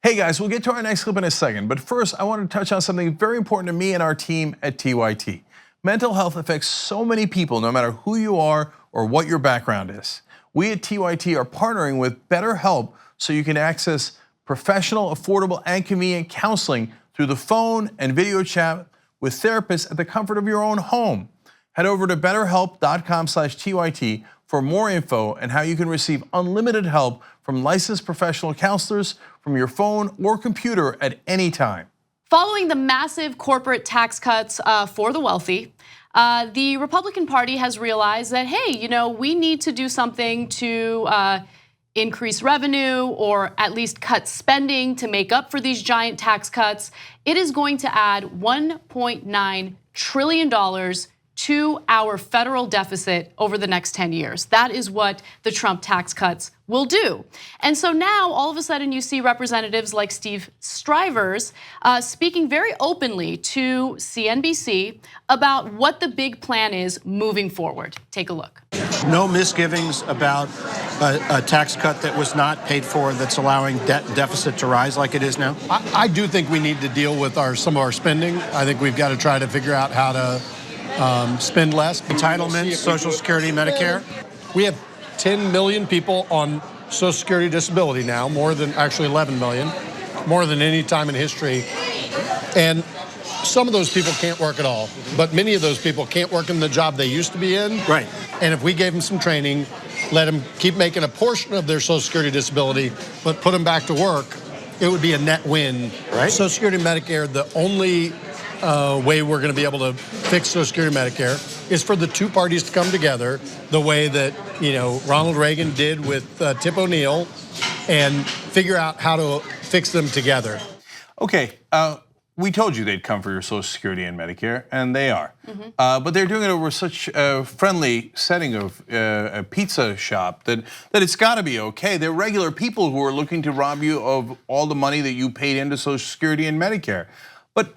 Hey guys, we'll get to our next clip in a second, but first I want to touch on something very important to me and our team at TYT. Mental health affects so many people, no matter who you are or what your background is. We at TYT are partnering with BetterHelp so you can access professional, affordable, and convenient counseling through the phone and video chat with therapists at the comfort of your own home. Head over to betterhelp.com/TYT for more info and how you can receive unlimited help from licensed professional counselors from your phone or computer at any time. Following the massive corporate tax cuts for the wealthy, the Republican Party has realized that, hey, we need to do something to increase revenue or at least cut spending to make up for these giant tax cuts. It is going to add $1.9 trillion to our federal deficit over the next 10 years. That is what the Trump tax cuts will do. And so now all of a sudden you see representatives like Stivers speaking very openly to CNBC about what the big plan is moving forward. Take a look. No misgivings about a tax cut that was not paid for that's allowing deficit to rise like it is now? I do think we need to deal with some of our spending. I think we've got to try to figure out how to spend less. Entitlements, Social Security, Medicare. We have 10 million people on Social Security disability now, more than actually 11 million, more than any time in history. And some of those people can't work at all, but many of those people can't work in the job they used to be in. Right. And if we gave them some training, let them keep making a portion of their Social Security disability, but put them back to work, it would be a net win. Right. Social Security and Medicare, the only way we're going to be able to fix Social Security and Medicare is for the two parties to come together the way that Ronald Reagan did with Tip O'Neill and figure out how to fix them together. Okay, we told you they'd come for your Social Security and Medicare, and they are. But they're doing it over such a friendly setting of a pizza shop that it's got to be okay. They're regular people who are looking to rob you of all the money that you paid into Social Security and Medicare. But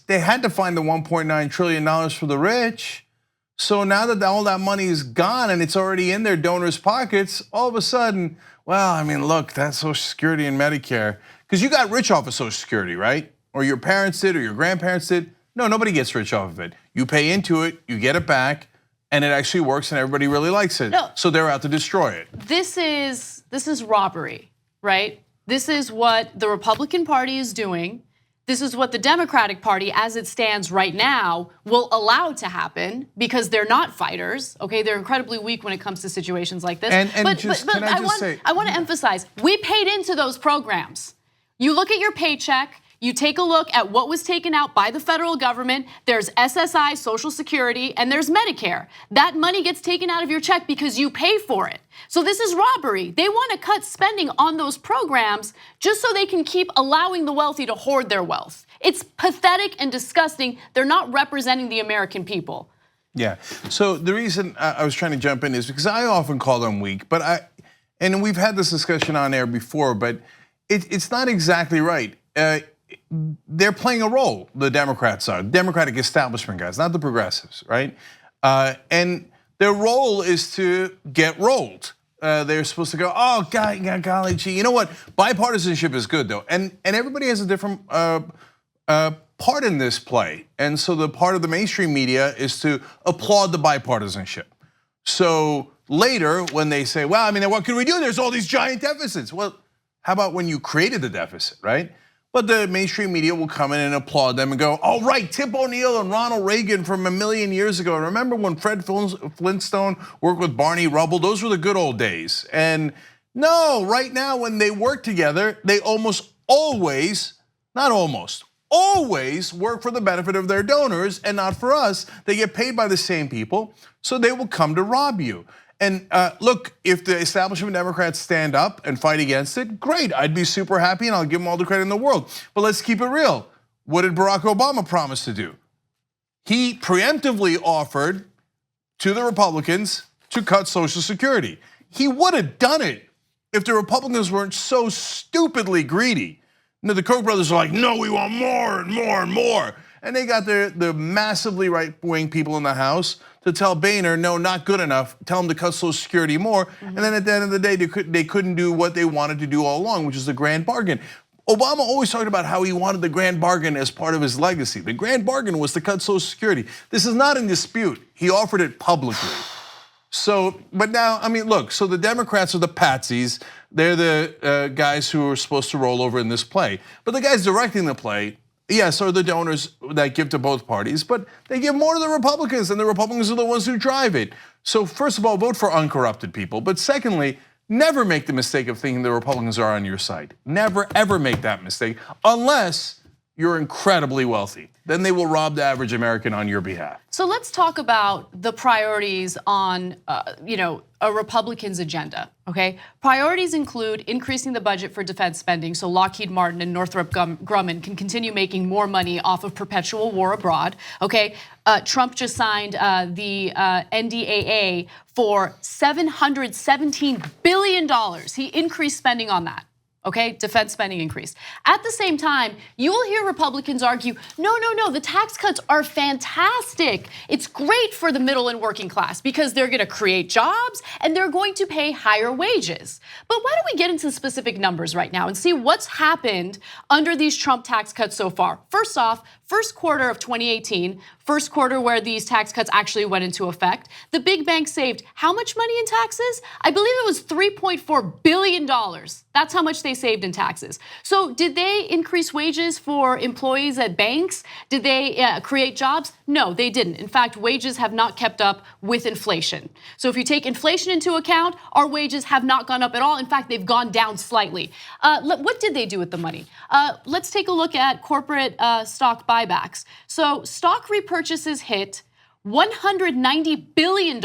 they had to find the $1.9 trillion for the rich. So now that all that money is gone and it's already in their donors' pockets, all of a sudden, well, I mean, look, that's Social Security and Medicare. Because you got rich off of Social Security, right? Or your parents did, or your grandparents did. No, nobody gets rich off of it. You pay into it, you get it back, and it actually works and everybody really likes it. No. So they're out to destroy it. This is robbery, right? This is what the Republican Party is doing. This is what the Democratic Party, as it stands right now, will allow to happen because they're not fighters. Okay, they're incredibly weak when it comes to situations like this. But I want to emphasize, we paid into those programs. You look at your paycheck. You take a look at what was taken out by the federal government. There's SSI, Social Security, and there's Medicare. That money gets taken out of your check because you pay for it. So this is robbery. They want to cut spending on those programs just so they can keep allowing the wealthy to hoard their wealth. It's pathetic and disgusting. They're not representing the American people. Yeah, so the reason I was trying to jump in is because I often call them weak, and we've had this discussion on air before, but it's not exactly right. They're playing a role, the Democrats are, Democratic establishment guys, not the progressives, right? And their role is to get rolled. They're supposed to go, oh, golly gee. You know what? Bipartisanship is good, though. And everybody has a different part in this play. And so the part of the mainstream media is to applaud the bipartisanship. So later, when they say, well, I mean, what can we do? There's all these giant deficits. Well, how about when you created the deficit, right? But the mainstream media will come in and applaud them and go, oh, right, Tip O'Neill and Ronald Reagan from a million years ago. Remember when Fred Flintstone worked with Barney Rubble? Those were the good old days. And no, right now when they work together, they almost always, not almost, always work for the benefit of their donors and not for us. They get paid by the same people, so they will come to rob you. And look, if the establishment Democrats stand up and fight against it, great. I'd be super happy and I'll give them all the credit in the world. But let's keep it real. What did Barack Obama promise to do? He preemptively offered to the Republicans to cut Social Security. He would have done it if the Republicans weren't so stupidly greedy. The Koch brothers are like, no, we want more and more and more. And they got the massively right-wing people in the House to tell Boehner, no, not good enough, tell him to cut Social Security more. And then at the end of the day, they couldn't do what they wanted to do all along, which is the grand bargain. Obama always talked about how he wanted the grand bargain as part of his legacy. The grand bargain was to cut Social Security. This is not in dispute. He offered it publicly. So, but now, I mean, look, so the Democrats are the patsies. They're the guys who are supposed to roll over in this play. But the guys directing the play, yes, are the donors that give to both parties, but they give more to the Republicans, and the Republicans are the ones who drive it. So first of all, vote for uncorrupted people. But secondly, never make the mistake of thinking the Republicans are on your side. Never, ever make that mistake, unless you're incredibly wealthy. Then they will rob the average American on your behalf. So let's talk about the priorities on a Republican's agenda, okay? Priorities include increasing the budget for defense spending so Lockheed Martin and Northrop Grumman can continue making more money off of perpetual war abroad, okay? Trump just signed the NDAA for $717 billion. He increased spending on that. Okay, defense spending increased. At the same time, you will hear Republicans argue, no, the tax cuts are fantastic. It's great for the middle and working class because they're gonna create jobs and they're going to pay higher wages. But why don't we get into specific numbers right now and see what's happened under these Trump tax cuts so far? First off, first quarter of 2018, first quarter where these tax cuts actually went into effect, the big banks saved how much money in taxes? I believe it was $3.4 billion. That's how much they saved in taxes. So did they increase wages for employees at banks? Did they create jobs? No, they didn't. In fact, wages have not kept up with inflation. So if you take inflation into account, our wages have not gone up at all. In fact, they've gone down slightly. What did they do with the money? Let's take a look at corporate stock buybacks. So stock repurchases hit $190 billion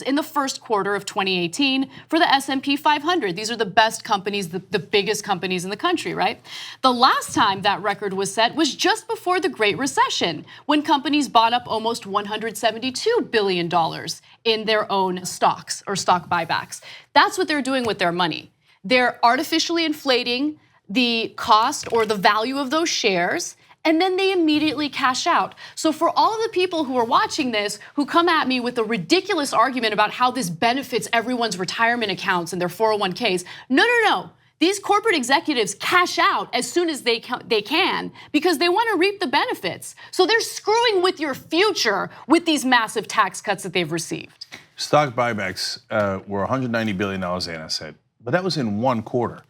in the first quarter of 2018 for the S&P 500. These are the best companies, the biggest companies in the country, right? The last time that record was set was just before the Great Recession, when companies bought up almost $172 billion in their own stocks or stock buybacks. That's what they're doing with their money. They're artificially inflating the cost or the value of those shares, and then they immediately cash out. So for all of the people who are watching this, who come at me with a ridiculous argument about how this benefits everyone's retirement accounts and their 401ks, no. These corporate executives cash out as soon as they can because they want to reap the benefits. So they're screwing with your future with these massive tax cuts that they've received. Stock buybacks were $190 billion, Anna said, but that was in one quarter.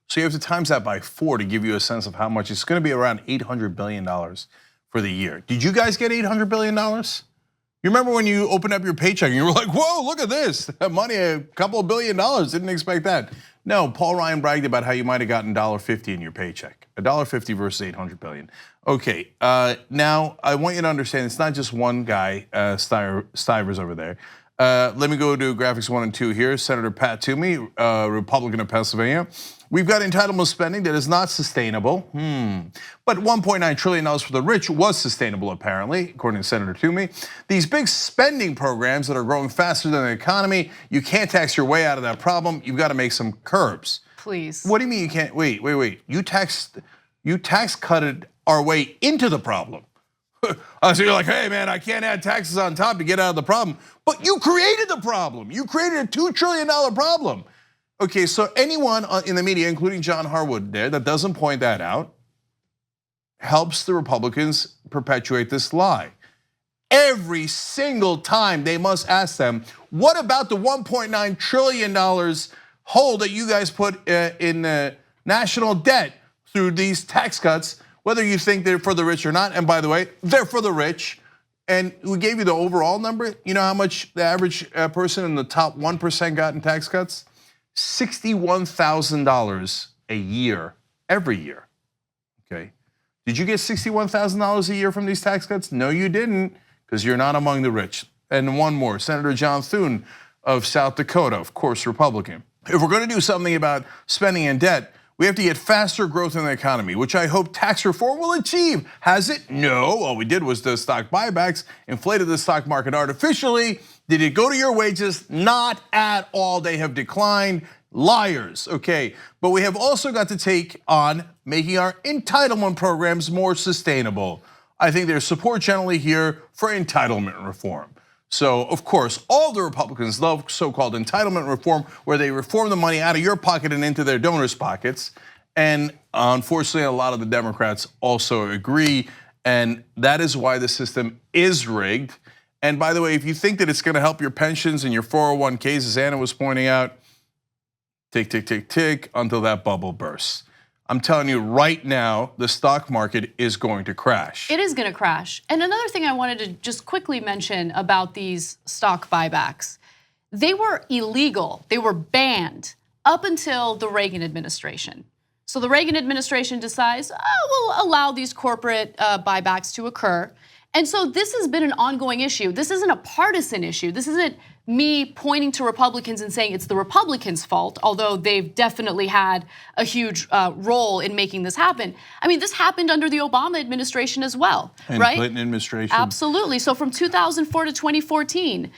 So you have to times that by 4 to give you a sense of how much. It's going to be around $800 billion for the year. Did you guys get $800 billion? You remember when you opened up your paycheck and you were like, whoa, look at this. Money, a couple of $1 billion. Didn't expect that. No, Paul Ryan bragged about how you might have gotten $1.50 in your paycheck. $1.50 versus $800 billion. Okay, now I want you to understand it's not just one guy, Stivers over there. Let me go to graphics 1 and 2 here. Senator Pat Toomey, Republican of Pennsylvania. We've got entitlement spending that is not sustainable. But $1.9 trillion for the rich was sustainable, apparently, according to Senator Toomey. These big spending programs that are growing faster than the economy, you can't tax your way out of that problem. You've got to make some curbs. Please. What do you mean you can't? Wait. You tax cutted our way into the problem. So you're like, hey man, I can't add taxes on top to get out of the problem. But you created the problem. You created a $2 trillion problem. Okay, so anyone in the media, including John Harwood there, that doesn't point that out, helps the Republicans perpetuate this lie. Every single time they must ask them, what about the $1.9 trillion hole that you guys put in national debt through these tax cuts, whether you think they're for the rich or not? And by the way, they're for the rich. And we gave you the overall number. You know how much the average person in the top 1% got in tax cuts? $61,000 a year, every year, okay? Did you get $61,000 a year from these tax cuts? No, you didn't, because you're not among the rich. And one more, Senator John Thune of South Dakota, of course, Republican. If we're gonna do something about spending and debt, we have to get faster growth in the economy, which I hope tax reform will achieve. Has it? No, all we did was the stock buybacks, inflated the stock market artificially. Did it go to your wages? Not at all, they have declined. Liars, okay. But we have also got to take on making our entitlement programs more sustainable. I think there's support generally here for entitlement reform. So, of course, all the Republicans love so-called entitlement reform, where they reform the money out of your pocket and into their donors' pockets. And unfortunately, a lot of the Democrats also agree, and that is why the system is rigged. And by the way, if you think that it's going to help your pensions and your 401ks, as Anna was pointing out, tick, tick, tick, tick, until that bubble bursts. I'm telling you right now, the stock market is going to crash. It is going to crash. And another thing I wanted to just quickly mention about these stock buybacks, they were illegal, they were banned up until the Reagan administration. So the Reagan administration decides, we'll allow these corporate buybacks to occur. And so this has been an ongoing issue. This isn't a partisan issue. This isn't me pointing to Republicans and saying it's the Republicans' fault, although they've definitely had a huge role in making this happen. I mean, this happened under the Obama administration as well, and right? Clinton administration. Absolutely. So from 2004 to 2014,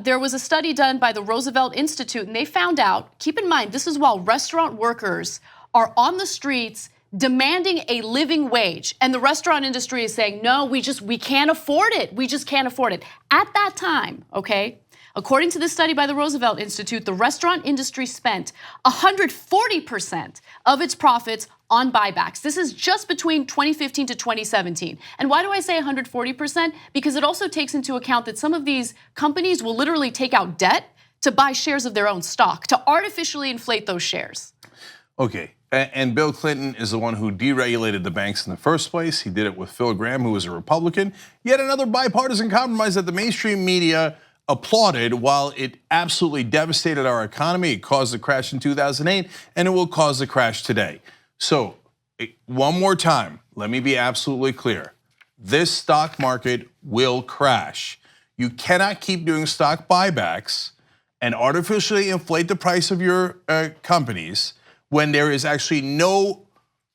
there was a study done by the Roosevelt Institute, and they found out, keep in mind, this is while restaurant workers are on the streets demanding a living wage. And the restaurant industry is saying, no, we can't afford it. We just can't afford it. At that time, okay, according to this study by the Roosevelt Institute, the restaurant industry spent 140% of its profits on buybacks. This is just between 2015 to 2017. And why do I say 140%? Because it also takes into account that some of these companies will literally take out debt to buy shares of their own stock, to artificially inflate those shares. Okay. And Bill Clinton is the one who deregulated the banks in the first place. He did it with Phil Gramm, who was a Republican. Yet another bipartisan compromise that the mainstream media applauded while it absolutely devastated our economy. It caused the crash in 2008, and it will cause the crash today. So one more time, let me be absolutely clear. This stock market will crash. You cannot keep doing stock buybacks and artificially inflate the price of your companies when there is actually no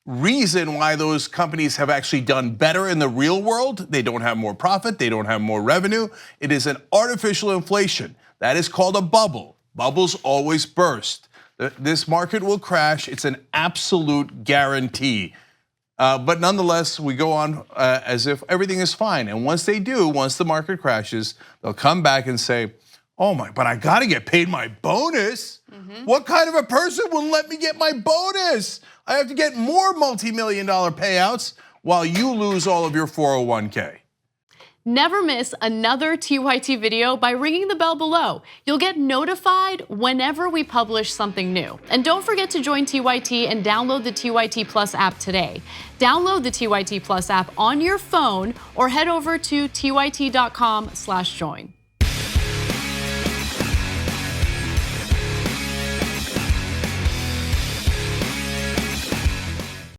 reason why those companies have actually done better in the real world. They don't have more profit, they don't have more revenue. It is an artificial inflation. That is called a bubble. Bubbles always burst. This market will crash, it's an absolute guarantee. But nonetheless, we go on as if everything is fine. And once they do, once the market crashes, they'll come back and say, oh my, but I gotta get paid my bonus. What kind of a person will let me get my bonus? I have to get more multi-million-dollar payouts while you lose all of your 401k. Never miss another TYT video by ringing the bell below. You'll get notified whenever we publish something new. And don't forget to join TYT and download the TYT Plus app today. Download the TYT Plus app on your phone or head over to tyt.com/join.